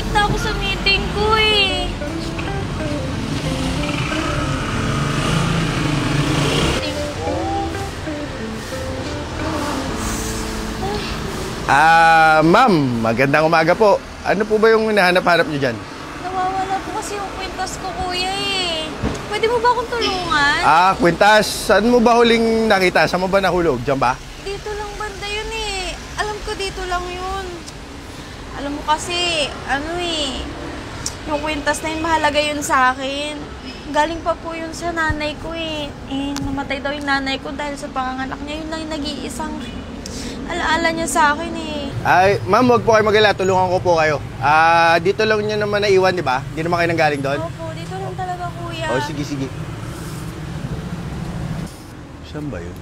late na ako sa meeting ko eh. Ma'am, magandang umaga po. Ano po ba yung hinahanap-hanap niyo dyan? Nawawala po kasi yung kwintas ko, kuya eh. Pwede mo ba akong tulungan? Kwintas. Saan mo ba huling nakita? Saan mo ba nahulog? Diyan ba? Dito lang banda yun eh. Alam ko dito lang yun. Alam mo kasi, yung kwintas na yun, mahalaga yun sa akin. Galing pa po yun sa nanay ko eh. Namatay daw yung nanay ko dahil sa panganganak niya. Yun lang yung nag-iisang alaala niya sa akin eh. Ay, ma'am, huwag po kayo mag-alala. Tulungan ko po kayo. Dito lang niyo naman naiwan, di ba? Di naman kayo nanggaling doon? Opo, dito lang talaga, kuya. Oh, sige, sige. Saan ba yun?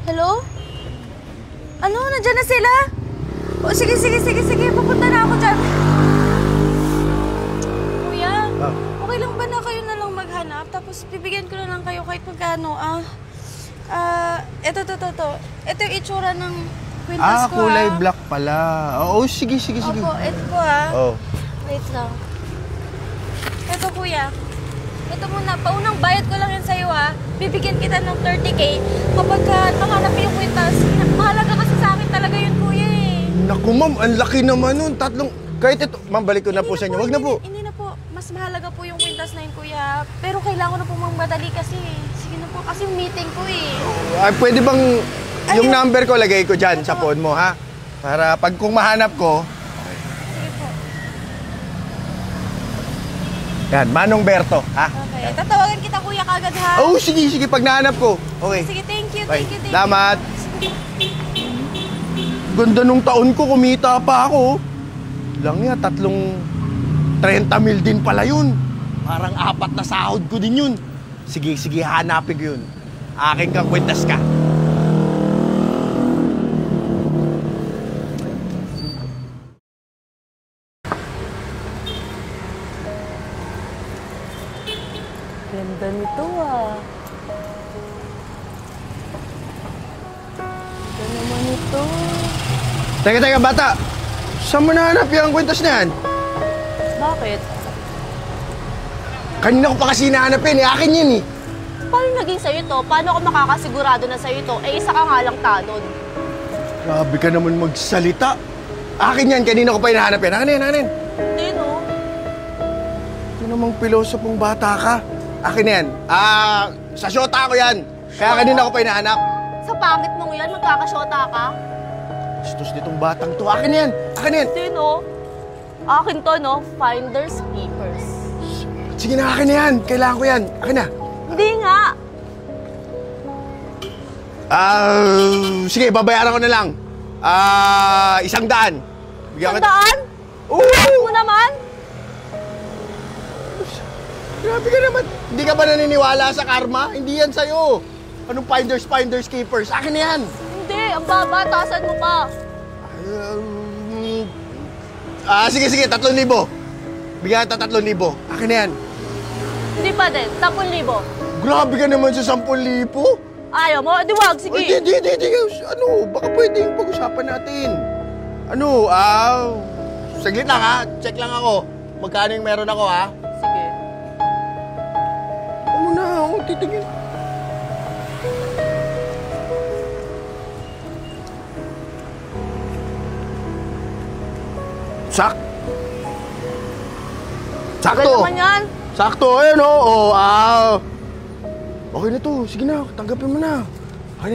Hello? Ano? Nandiyan na sila? Oh, sige. Pupunta na ako dyan. Kuya, okay lang ba na kayo na lang maghanap? Tapos bibigyan ko na lang kayo kahit magkano, Ito. Ito yung itsura ng kwintas ko, kulay black pala. Oo, sige. Opo, ito po, Oh. Wait lang. Ito, kuya. Ito muna, paunang bayad ko lang yan sa'yo, Bibigyan kita ng 30K kapag nahanap yung kwintas. Mahalaga kasi sa akin talaga yun, kuya, eh. Naku, ma'am, ang laki naman nun. Kahit ito. Ma'am, balik ko na po sa inyo. Wag na po. Hindi na po. Mas mahalaga po yung kwintas na yun, kuya. Pero kailangan ko na po magmadali kasi. Sige na po, kasi yung meeting ko, eh. Pwede bang yung number ko lagay ko dyan sa phone mo, ha? Para pag kung mahanap ko. Sige po. Yan, Manong Berto, ha? Okay. Tatawagan kita, kuya, kagad, ha? Oh, sige. Pag nahanap ko. Okay. Sige, thank you. Salamat. Ganda nung taon ko, kumita pa ako. Lang yan, 30 mil din pala yun. Parang 4 na sahod ko din yun. Sige, hanapin ko yun. Aking kang kwintas ka. Ganda nito, Ganda naman ito. Teka, bata. Saan mo nahanap yung kwintas na yan? Bakit? Kanina ko pa kasi nahanapin, akin yun eh. Paano naging sa'yo to? Paano ako makakasigurado na sa'yo to? Isa ka nga lang tanod. Grabe ka naman magsalita. Akin yan, kanina ko pa hinahanap yan. Akin yan. Hindi, no? Ito namang pilosopong bata ka. Akin yan. Sa syota ko yan. Kaya kanina ko pa hinahanap. Sa pangit mong yan, magkakasyota ka? Bastos nitong batang to. Akin yan. Hindi, no? Akin to, no? Finders keepers. Sige na, akin na yan. Kailangan ko yan. Akin na. Hindi nga. Sige, babayaran ko na lang. 100. 100? Oo! Mo naman? Grabe ka naman. Hindi ka ba naniniwala sa karma? Hindi yan sa'yo. Anong finders, keepers? Akin na yan. Hindi, ang baba. Tasan mo pa. Sige, 3,000. Bigyan kita 3,000. Akin na yan. Hindi pa din. 10,000. Grabe ka naman sa 10,000. Ayaw mo? Di wag, sige. Hindi. Baka pwedeng pag-usapan natin. Saglit lang ha. Check lang ako. Magkano yung meron ako ha? Sige. Titigil. Sakto. Tagal naman yan. Sakto, ayun okay na to. Sige na, tanggapin mo na. Ano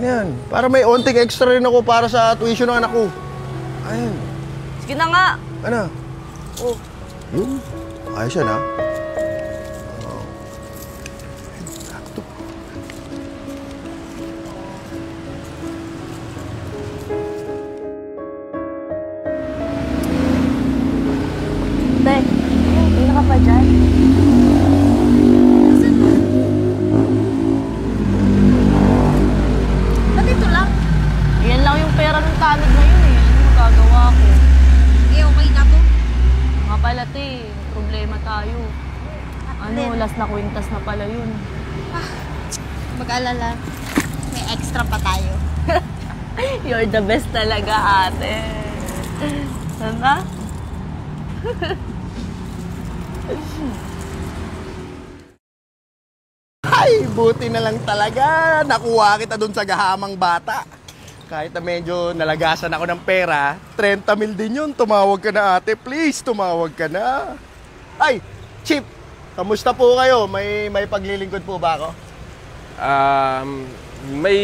yan? Para may onting extra rin ako para sa tuition ng anak ko. Ayan. Sige na nga. Ano? Yun. Ayos yan, ha? Sakto. Te, hindi ka pa dyan? Ba't ito lang? Yan lang yung pera ng tanod na yun eh. Ano magagawa ko? Okay na to. Nga pala, te. Problema tayo. Last na kwintas na pala yun. Mag-alala. May extra pa tayo. You're the best talaga, ate. Sana? Ay, buti na lang talaga. Nakuha kita dun sa gahamang bata. Kahit na medyo nalagasan ako ng pera, 30 mil din yun. Tumawag ka na ate, please. Tumawag ka na. Ay, Chip, kamusta po kayo? May paglilingkod po ba ako? May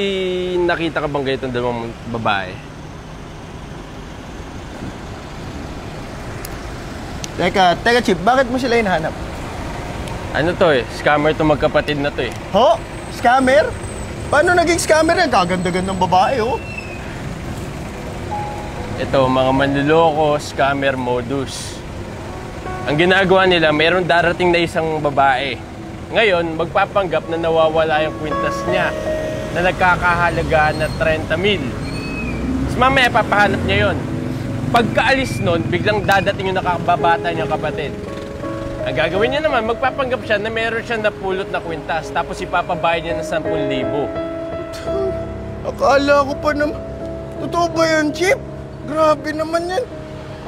nakita ka bang ganitong dalawang babae? Teka Chip, bakit mo sila hinahanap? Ano to scammer to magkapatid na to Ho? Scammer? Paano naging scammer yan? Kaganda-gandang babae, oh. Ito, mga manluloko, scammer modus. Ang ginagawa nila, mayroong darating na isang babae. Ngayon, magpapanggap na nawawala yung kwintas niya na nagkakahalaga na 30 mil. Tapos mamaya papahanap niya yon. Pagkaalis nun, biglang dadating yung nakababata niyang kapatid. Ang gagawin niya naman, magpapanggap siya na meron siya napulot na kwintas, tapos ipapabayad niya ng 10,000. Akala ko pa naman. Totoo ba yan, Chip? Grabe naman yan.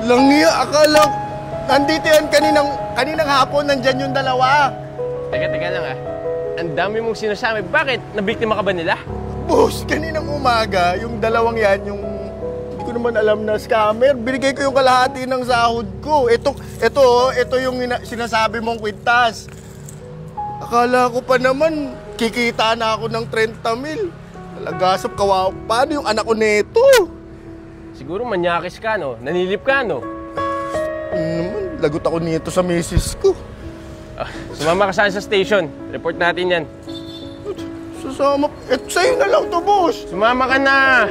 Langiya, akala ko. Nandito yan kaninang hapon, nandyan yung dalawa. Teka lang Ang dami mong sinasabi. Bakit? Nabiktima ka ba nila? Boss, kaninang umaga, yung dalawang yan, yung hindi ko naman alam na scammer, binigay ko yung kalahati ng sahod ko. Ito yung sinasabi mong kwintas. Akala ko pa naman, kikita na ako ng 30 mil. Talagasap, kawawa. Paano yung anak ko nito? Siguro manyakis ka, no? Nanilip ka, no? Naman, lagot ako nito sa misis ko. Sumama ka saan sa station. Report natin yan. Sasama. Sa'yo na lang to, boss. Sumama ka na!